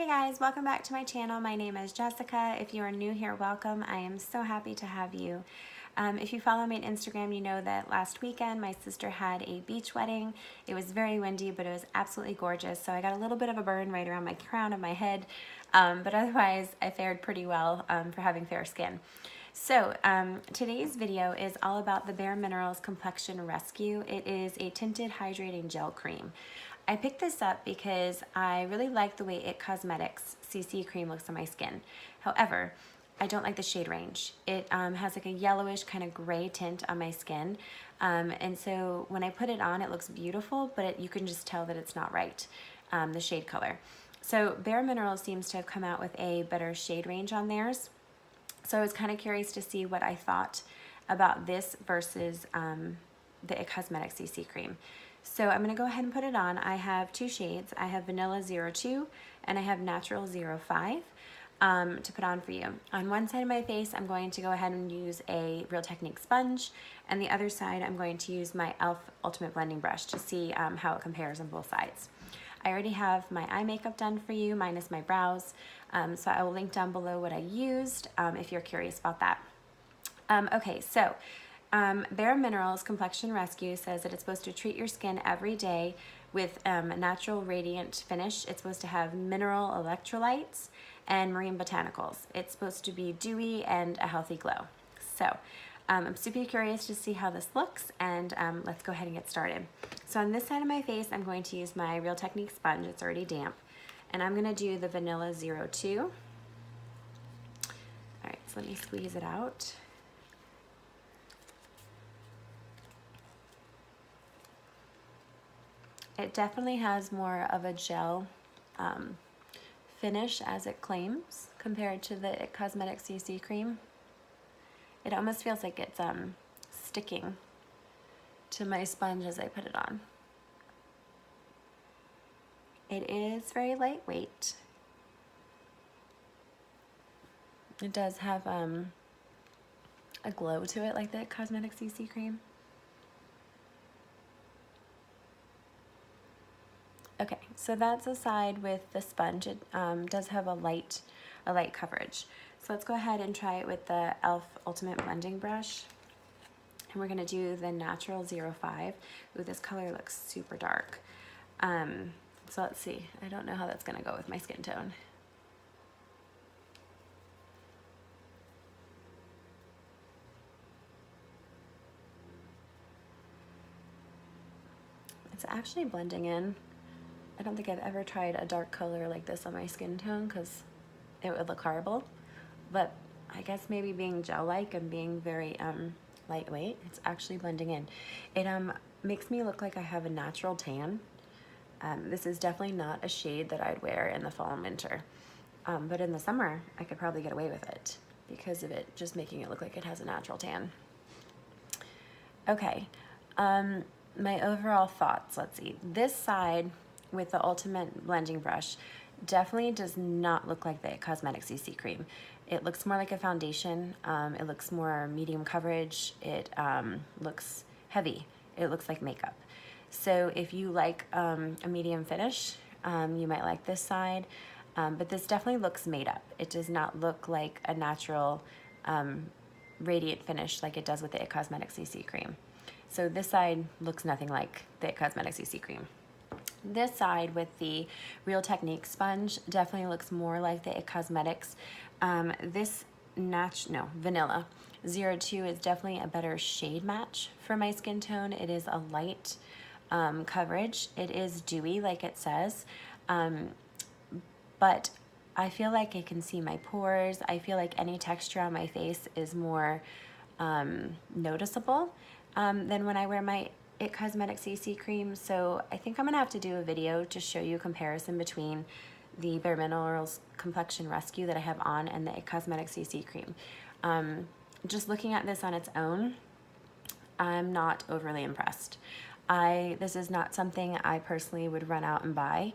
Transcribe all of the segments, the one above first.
Hey guys, welcome back to my channel. My name is Jessica. If you are new here, welcome. I am so happy to have you. If you follow me on Instagram, you know that last weekend my sister had a beach wedding. It was very windy, but it was absolutely gorgeous. So I got a little bit of a burn right around my crown of my head, but otherwise I fared pretty well for having fair skin. So today's video is all about the Bare Minerals Complexion Rescue. It is a tinted hydrating gel cream. I picked this up because I really like the way It Cosmetics CC cream looks on my skin. However, I don't like the shade range. It has like a yellowish kind of gray tint on my skin. And so when I put it on, it looks beautiful, but you can just tell that it's not right, the shade color. So Bare Minerals seems to have come out with a better shade range on theirs. So I was kind of curious to see what I thought about this versus the It Cosmetics CC cream. So I'm going to go ahead and put it on. I have two shades. I have Vanilla 02 and I have Natural 05 to put on for you. On one side of my face, I'm going to go ahead and use a Real Technique sponge, and the other side, I'm going to use my e.l.f. Ultimate Blending Brush to see how it compares on both sides. I already have my eye makeup done for you, minus my brows, so I will link down below what I used if you're curious about that. Okay, so Bare Minerals Complexion Rescue says that it's supposed to treat your skin every day with a natural radiant finish. It's supposed to have mineral electrolytes and marine botanicals. It's supposed to be dewy and a healthy glow. So I'm super curious to see how this looks, and let's go ahead and get started. So on this side of my face, I'm going to use my Real Technique sponge. It's already damp. And I'm gonna do the Vanilla 02. All right, so let me squeeze it out. It definitely has more of a gel finish, as it claims, compared to the It Cosmetics CC cream. It almost feels like it's sticking to my sponge as I put it on. It is very lightweight. It does have a glow to it like the It Cosmetics CC cream. Okay, so that's a side with the sponge. It does have a light coverage. So let's go ahead and try it with the e.l.f. Ultimate Blending Brush. And we're gonna do the Natural 05. Ooh, this color looks super dark. So let's see. I don't know how that's gonna go with my skin tone. It's actually blending in. I don't think I've ever tried a dark color like this on my skin tone because it would look horrible. But I guess maybe being gel-like and being very lightweight, it's actually blending in. It makes me look like I have a natural tan. This is definitely not a shade that I'd wear in the fall and winter. But in the summer, I could probably get away with it because of it just making it look like it has a natural tan. Okay, my overall thoughts, let's see. This side with the Ultimate Blending Brush definitely does not look like the Cosmetics CC cream. It looks more like a foundation. It looks more medium coverage. It looks heavy. It looks like makeup. So if you like a medium finish, you might like this side, but this definitely looks made up. It does not look like a natural radiant finish like it does with the It Cosmetics CC cream. So this side looks nothing like the It Cosmetics CC cream. This side with the Real Technique sponge definitely looks more like the It Cosmetics. This Vanilla 02 is definitely a better shade match for my skin tone. It is a light coverage. It is dewy like it says, but I feel like I can see my pores. I feel like any texture on my face is more noticeable than when I wear my It Cosmetics CC cream. So I think I'm gonna have to do a video to show you a comparison between the Bare Minerals Complexion Rescue that I have on and the It Cosmetics CC cream. Just looking at this on its own, I'm not overly impressed. This is not something I personally would run out and buy.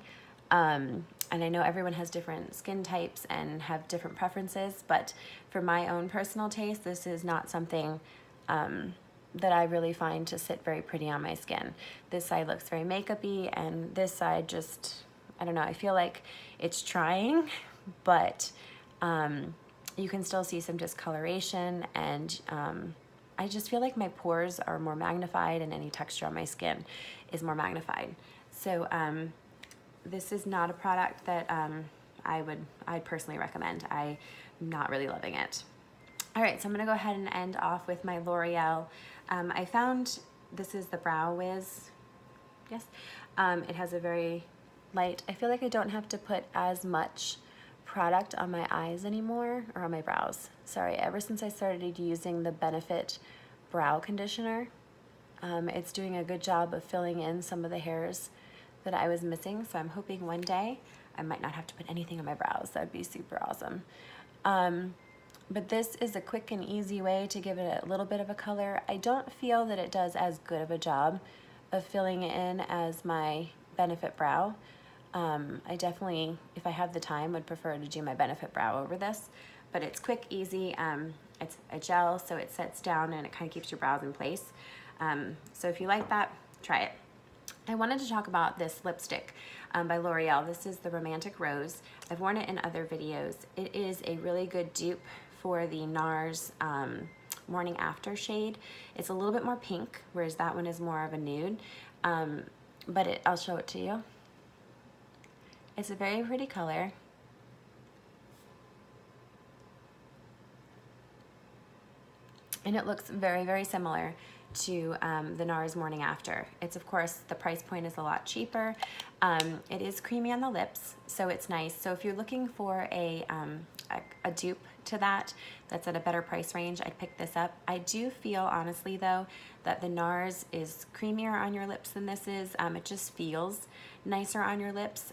And I know everyone has different skin types and have different preferences, but for my own personal taste, this is not something that I really find to sit very pretty on my skin. This side looks very makeup-y, and this side just I don't know, I feel like it's trying, but you can still see some discoloration, and I just feel like my pores are more magnified and any texture on my skin is more magnified. So this is not a product that I'd personally recommend. I'm not really loving it. All right, so I'm gonna go ahead and end off with my L'Oreal. I found, this is the Brow Wiz, yes. It has a very light, I feel like I don't have to put as much product on my eyes anymore, or on my brows. Sorry, ever since I started using the Benefit Brow Conditioner, it's doing a good job of filling in some of the hairs that I was missing, so I'm hoping one day I might not have to put anything on my brows. That'd be super awesome. But this is a quick and easy way to give it a little bit of a color. I don't feel that it does as good of a job of filling it in as my Benefit Brow. I definitely, if I have the time, would prefer to do my Benefit Brow over this, but it's quick, easy. It's a gel, so it sets down and it kind of keeps your brows in place. So if you like that, try it. I wanted to talk about this lipstick by L'Oreal. This is the Romantic Rose. I've worn it in other videos. It is a really good dupe for the NARS Morning After shade. It's a little bit more pink, whereas that one is more of a nude. But I'll show it to you. It's a very pretty color. And it looks very, very similar to the NARS Morning After. It's, of course, the price point is a lot cheaper. It is creamy on the lips, so it's nice. So if you're looking for a dupe to that that's at a better price range, I'd pick this up. I do feel, honestly, though, that the NARS is creamier on your lips than this is. It just feels nicer on your lips.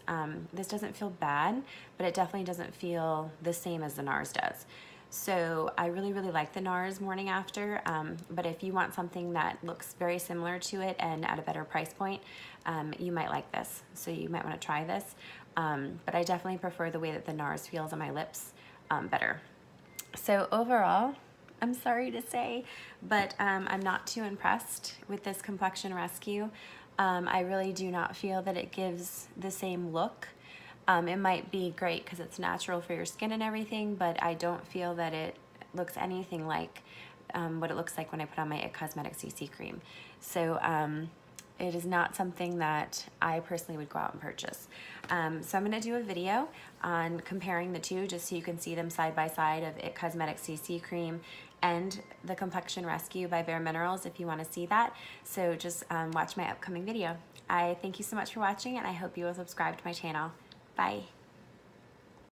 This doesn't feel bad, but it definitely doesn't feel the same as the NARS does. So I really, really like the NARS Morning After, but if you want something that looks very similar to it and at a better price point, you might like this. So you might want to try this. But I definitely prefer the way that the NARS feels on my lips better. So overall, I'm sorry to say, but I'm not too impressed with this Complexion Rescue. I really do not feel that it gives the same look. It might be great because it's natural for your skin and everything, but I don't feel that it looks anything like what it looks like when I put on my It Cosmetics CC cream. So it is not something that I personally would go out and purchase. So I'm going to do a video on comparing the two just so you can see them side by side of It Cosmetics CC cream and the Complexion Rescue by Bare Minerals if you want to see that. So just watch my upcoming video. I thank you so much for watching, and I hope you will subscribe to my channel. Bye.